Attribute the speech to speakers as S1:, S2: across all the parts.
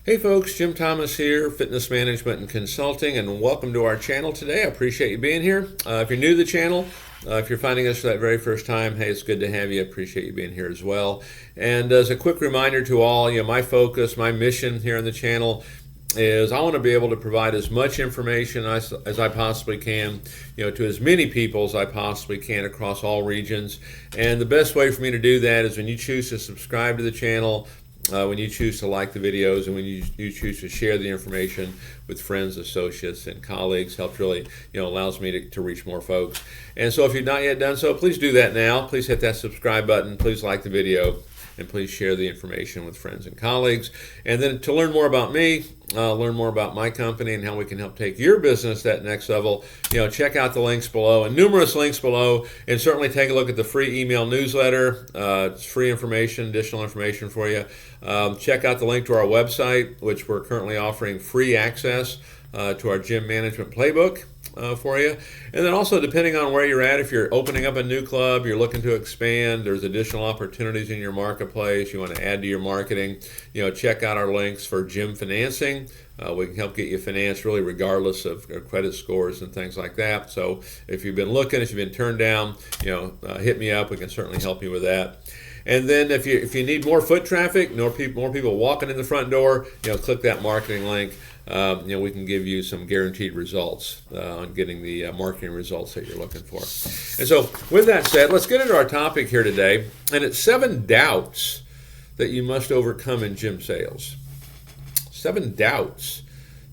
S1: Hey folks, Jim Thomas here, Fitness Management and Consulting, and welcome to our channel today. I appreciate you being here. If you're new to the channel, if you're finding us for that very first time, hey, it's good to have you. I appreciate you being here as well. And as a quick reminder to all, my focus, my mission here on the channel is I want to be able to provide as much information as I possibly can, to as many people as I possibly can across all regions. And the best way for me to do that is when you choose to subscribe to the channel, when you choose to like the videos, and when you choose to share the information with friends, associates, and colleagues. Helps really, allows me to reach more folks. And so if you've not yet done so, please do that now. Please hit that subscribe button. Please like the video. And please share the information with friends and colleagues. And then to learn more about me, learn more about my company and how we can help take your business to that next level, check out the links below and numerous links below, and certainly take a look at the free email newsletter. It's free information, additional information for you. Check out the link to our website, which we're currently offering free access to our gym management playbook for you. And then also, depending on where you're at, if you're opening up a new club, you're looking to expand, there's additional opportunities in your marketplace, you want to add to your marketing, check out our links for gym financing. We can help get you financed really regardless of credit scores and things like that. So if you've been looking, if you've been turned down, hit me up. We can certainly help you with that. And then if you need more foot traffic, more people walking in the front door, click that marketing link. We can give you some guaranteed results on getting the marketing results that you're looking for. And so with that said, let's get into our topic here today. And it's 7 doubts that you must overcome in gym sales. 7 doubts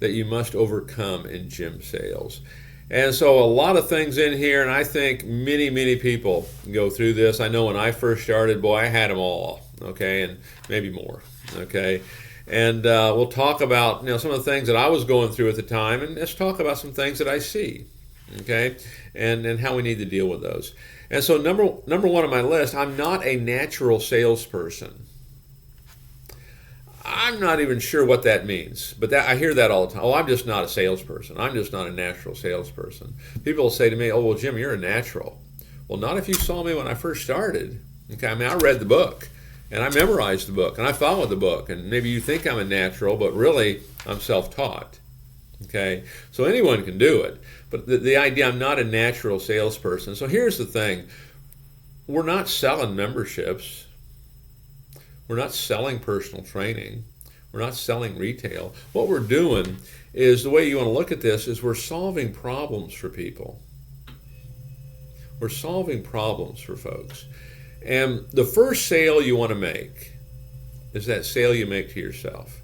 S1: that you must overcome in gym sales. And so a lot of things in here, and I think many people go through this. I know when I first started, boy, I had them all, okay, and maybe more, okay. And we'll talk about some of the things that I was going through at the time, and let's talk about some things that I see, okay, and how we need to deal with those. And so number one on my list, I'm not a natural salesperson. I'm not even sure what that means, but I hear that all the time. Oh, I'm just not a salesperson. I'm just not a natural salesperson. People will say to me, oh, well, Jim, you're a natural. Well, not if you saw me when I first started. Okay, I mean, I read the book, and I memorized the book, and I followed the book, and maybe you think I'm a natural, but really, I'm self-taught. Okay, so anyone can do it, but the idea, I'm not a natural salesperson. So here's the thing. We're not selling memberships. We're not selling personal training. We're not selling retail. What we're doing is, the way you want to look at this is, we're solving problems for people. We're solving problems for folks. And the first sale you want to make is that sale you make to yourself.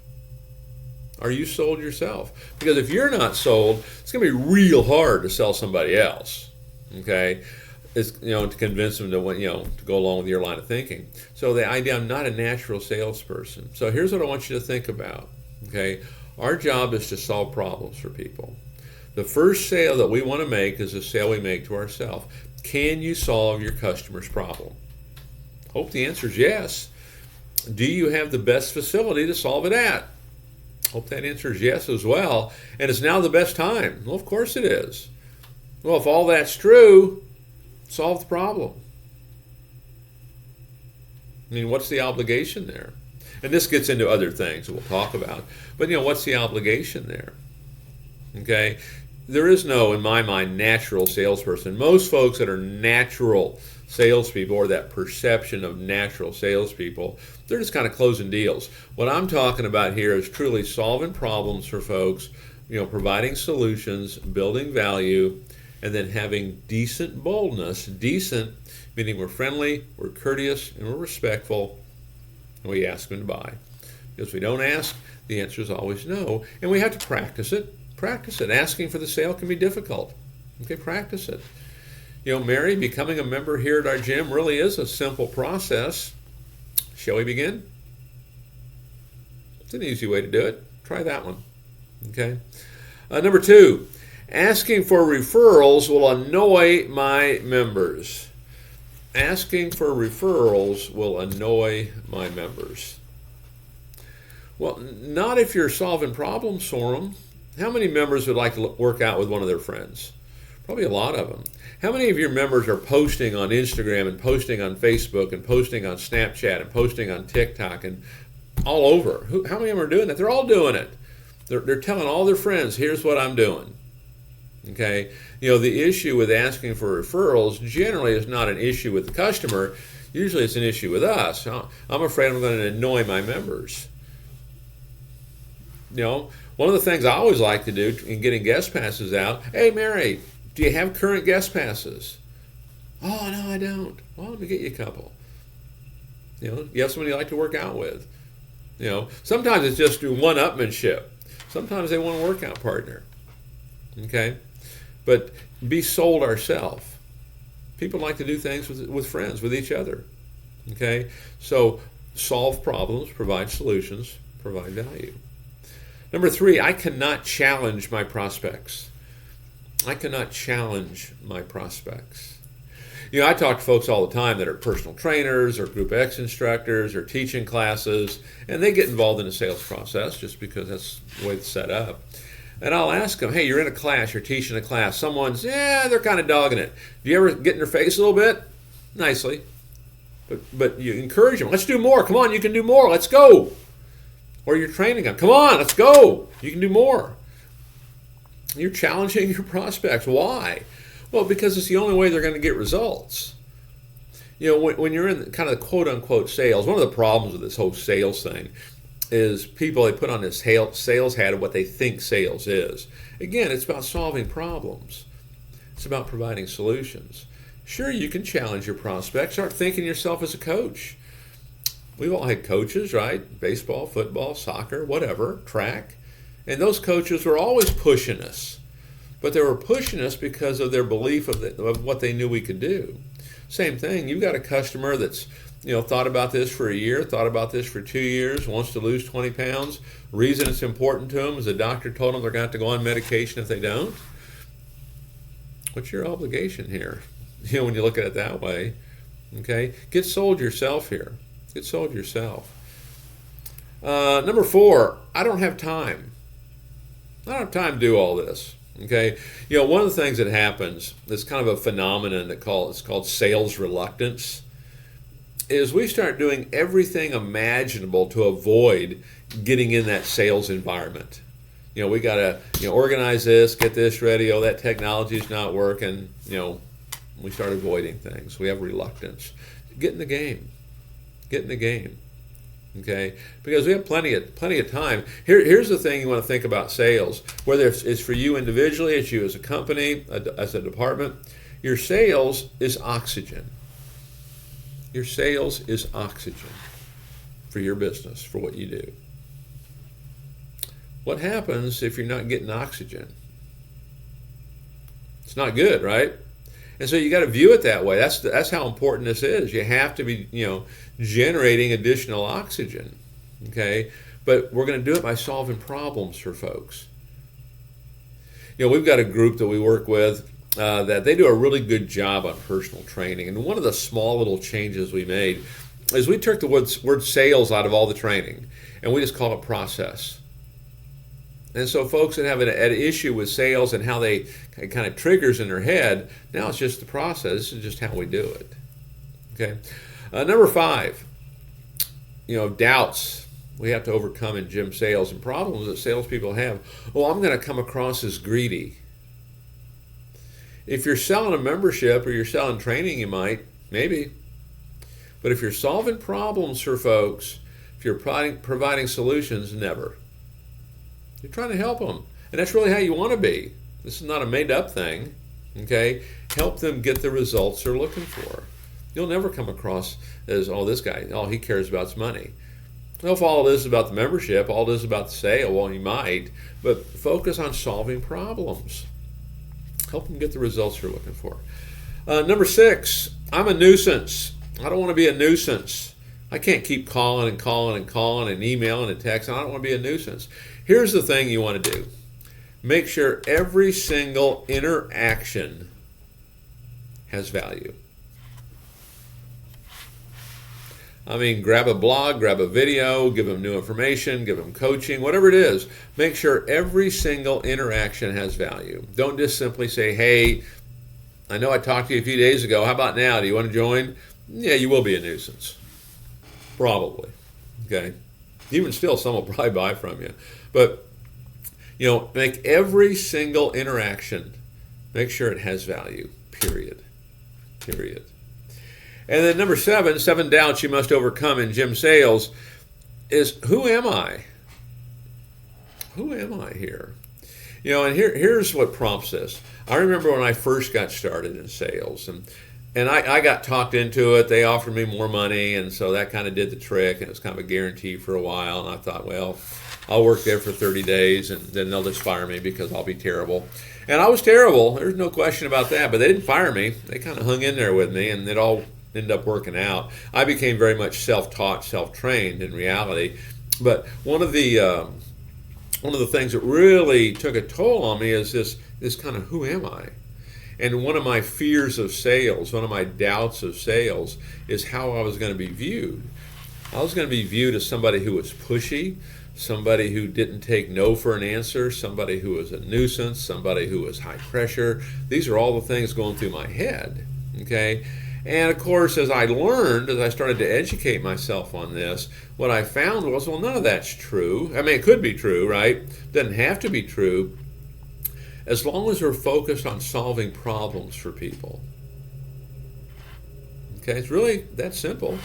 S1: Are you sold yourself? Because if you're not sold, it's going to be real hard to sell somebody else. Okay? It's, to convince them to go along with your line of thinking. So the idea, I'm not a natural salesperson. So here's what I want you to think about. Okay, our job is to solve problems for people. The first sale that we want to make is a sale we make to ourselves. Can you solve your customer's problem? Hope the answer is yes. Do you have the best facility to solve it at? Hope that answer is yes as well. And it's now the best time. Well, of course it is. Well, if all that's true, solve the problem. I mean, what's the obligation there? And this gets into other things that we'll talk about. But, what's the obligation there? Okay? There is no, in my mind, natural salesperson. Most folks that are natural salespeople, or that perception of natural salespeople, they're just kind of closing deals. What I'm talking about here is truly solving problems for folks, providing solutions, building value, and then having decent boldness. Decent meaning we're friendly, we're courteous, and we're respectful, and we ask them to buy. Because if we don't ask, the answer is always no, and we have to practice it. Practice it. Asking for the sale can be difficult. Okay, practice it. Mary, becoming a member here at our gym really is a simple process. Shall we begin? It's an easy way to do it. Try that one. Okay. Number 2. Asking for referrals will annoy my members. Asking for referrals will annoy my members. Well, not if you're solving problems for them. How many members would like to work out with one of their friends? Probably a lot of them. How many of your members are posting on Instagram and posting on Facebook and posting on Snapchat and posting on TikTok and all over. How many of them are doing that? They're all doing it. They're telling all their friends, here's what I'm doing. Okay, the issue with asking for referrals generally is not an issue with the customer. Usually it's an issue with us. I'm afraid I'm going to annoy my members. One of the things I always like to do in getting guest passes out, hey Mary, do you have current guest passes? Oh, no, I don't. Well, let me get you a couple. You have somebody you like to work out with. Sometimes it's just one-upmanship. Sometimes they want a workout partner. Okay? But be sold ourselves. People like to do things with friends, with each other. Okay? So solve problems, provide solutions, provide value. Number 3, I cannot challenge my prospects. I cannot challenge my prospects. I talk to folks all the time that are personal trainers or Group X instructors or teaching classes, and they get involved in the sales process just because that's the way it's set up. And I'll ask them, hey, you're in a class, you're teaching a class. Someone's, they're kind of dogging it. Do you ever get in their face a little bit? Nicely. But you encourage them. Let's do more. Come on, you can do more. Let's go. Or you're training them. Come on, let's go. You can do more. You're challenging your prospects. Why? Well, because it's the only way they're going to get results. When you're in kind of the quote-unquote sales, one of the problems with this whole sales thing is people, they put on this sales hat of what they think sales is. Again, it's about solving problems. It's about providing solutions. Sure, you can challenge your prospects. Start thinking yourself as a coach. We've all had coaches, right? Baseball, football, soccer, whatever, track. And those coaches were always pushing us. But they were pushing us because of their belief of what they knew we could do. Same thing, you've got a customer that's thought about this for a year, thought about this for 2 years, wants to lose 20 pounds. Reason it's important to them is the doctor told them they're going to have to go on medication if they don't. What's your obligation here? When you look at it that way. Okay? Get sold yourself here. Get sold yourself. Number 4, I don't have time. I don't have time to do all this. Okay, one of the things that happens, it's kind of a phenomenon it's called sales reluctance, is we start doing everything imaginable to avoid getting in that sales environment. We got to organize this, get this ready. Oh, that technology's not working. We start avoiding things. We have reluctance. Get in the game. Get in the game. Okay, because we have plenty of time. Here's the thing you want to think about sales. Whether it's for you individually, it's you as a company, as a department, your sales is oxygen. Your sales is oxygen for your business, for what you do. What happens if you're not getting oxygen? It's not good, right? And so you got to view it that way. That's how important this is. You have to be, generating additional oxygen. Okay, but we're going to do it by solving problems for folks. We've got a group that we work with that they do a really good job on personal training. And one of the small little changes we made is we took the word sales out of all the training, and we just call it process. And so folks that have an issue with sales and how they kind of triggers in their head, now it's just the process. This is just how we do it. Okay. Number 5, doubts we have to overcome in gym sales and problems that salespeople have. Oh, I'm going to come across as greedy. If you're selling a membership or you're selling training, you might, maybe. But if you're solving problems for folks, if you're providing solutions, never. You're trying to help them. And that's really how you want to be. This is not a made-up thing. Okay? Help them get the results they're looking for. You'll never come across as, this guy, all he cares about is money. Well, if all it is about the membership, all it is about the sale, well, you might. But focus on solving problems. Help them get the results they're looking for. Number 6, I'm a nuisance. I don't want to be a nuisance. I can't keep calling and emailing and texting. I don't want to be a nuisance. Here's the thing you want to do. Make sure every single interaction has value. Grab a blog, grab a video, give them new information, give them coaching, whatever it is. Make sure every single interaction has value. Don't just simply say, hey, I know I talked to you a few days ago. How about now? Do you want to join? Yeah, you will be a nuisance. Probably. Okay. Even still, some will probably buy from you. But, make every single interaction, make sure it has value, period. Period. And then number 7 doubts you must overcome in gym sales is, who am I? Who am I here? And here's what prompts this. I remember when I first got started in sales, and I got talked into it. They offered me more money, and so that kind of did the trick, and it was kind of a guarantee for a while. And I thought, well, I'll work there for 30 days, and then they'll just fire me because I'll be terrible. And I was terrible. There's no question about that. But they didn't fire me. They kind of hung in there with me, and it all ended up working out. I became very much self-taught, self-trained in reality. But one of the things that really took a toll on me is this kind of, who am I? And one of my fears of sales, one of my doubts of sales, is how I was going to be viewed. I was going to be viewed as somebody who was pushy, somebody who didn't take no for an answer, somebody who was a nuisance, somebody who was high pressure. These are all the things going through my head, okay? And of course, as I started to educate myself on this, what I found was, well, none of that's true. I mean, it could be true, right? It doesn't have to be true, as long as we're focused on solving problems for people. Okay, it's really that simple,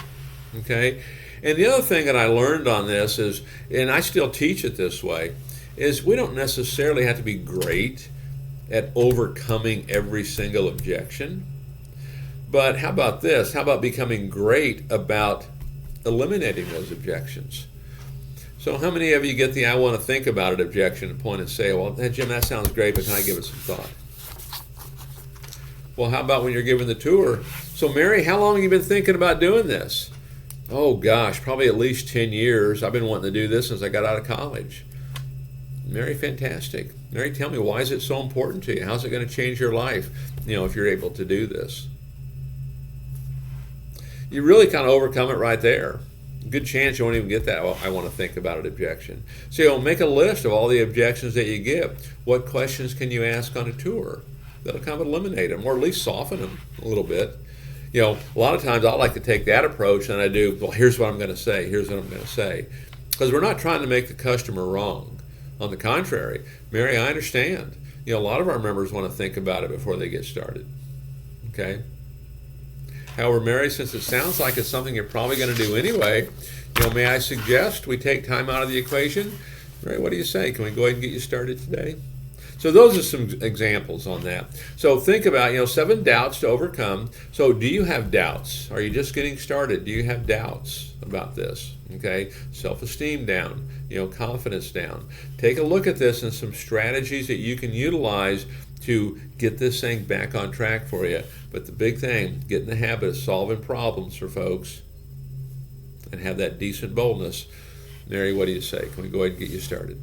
S1: okay? And the other thing that I learned on this is, and I still teach it this way, is we don't necessarily have to be great at overcoming every single objection. But how about this? How about becoming great about eliminating those objections? So how many of you get the I want to think about it objection at point and say, well, hey, Jim, that sounds great, but can I give it some thought? Well, how about when you're giving the tour? So Mary, how long have you been thinking about doing this? Oh gosh, probably at least 10 years. I've been wanting to do this since I got out of college. Mary, fantastic. Mary, tell me, why is it so important to you? How's it going to change your life, if you're able to do this? You really kind of overcome it right there. Good chance you won't even get that I want to think about it objection. So make a list of all the objections that you get. What questions can you ask on a tour? That'll kind of eliminate them, or at least soften them a little bit. A lot of times I like to take that approach, and I do, well, here's what I'm going to say, here's what I'm going to say. Because we're not trying to make the customer wrong. On the contrary, Mary, I understand. A lot of our members want to think about it before they get started. Okay? However, Mary, since it sounds like it's something you're probably going to do anyway, may I suggest we take time out of the equation? Mary, what do you say? Can we go ahead and get you started today? So those are some examples on that. So think about, 7 doubts to overcome. So do you have doubts? Are you just getting started? Do you have doubts about this? Okay, self-esteem down, confidence down. Take a look at this and some strategies that you can utilize to get this thing back on track for you. But the big thing, get in the habit of solving problems for folks and have that decent boldness. Mary, what do you say? Can we go ahead and get you started?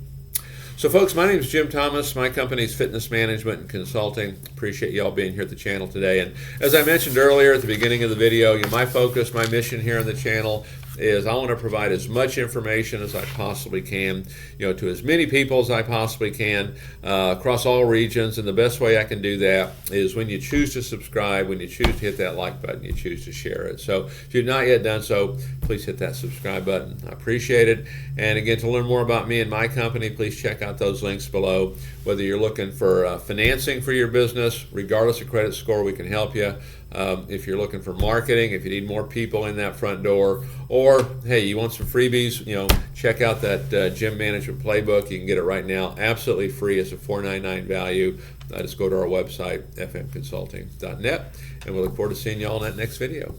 S1: So folks, my name is Jim Thomas. My company is Fitness Management and Consulting. Appreciate you all being here at the channel today. And as I mentioned earlier at the beginning of the video, my focus, my mission here on the channel is I want to provide as much information as I possibly can, to as many people as I possibly can across all regions. And the best way I can do that is when you choose to subscribe, when you choose to hit that like button, you choose to share it. So if you've not yet done so, please hit that subscribe button. I appreciate it. And again, to learn more about me and my company, please check out those links below. Whether you're looking for financing for your business, regardless of credit score, we can help you. If you're looking for marketing, if you need more people in that front door, or hey, you want some freebies, check out that gym management playbook. You can get it right now, absolutely free. It's a $4.99 value. Just go to our website, fmconsulting.net, and we look forward to seeing you all in that next video.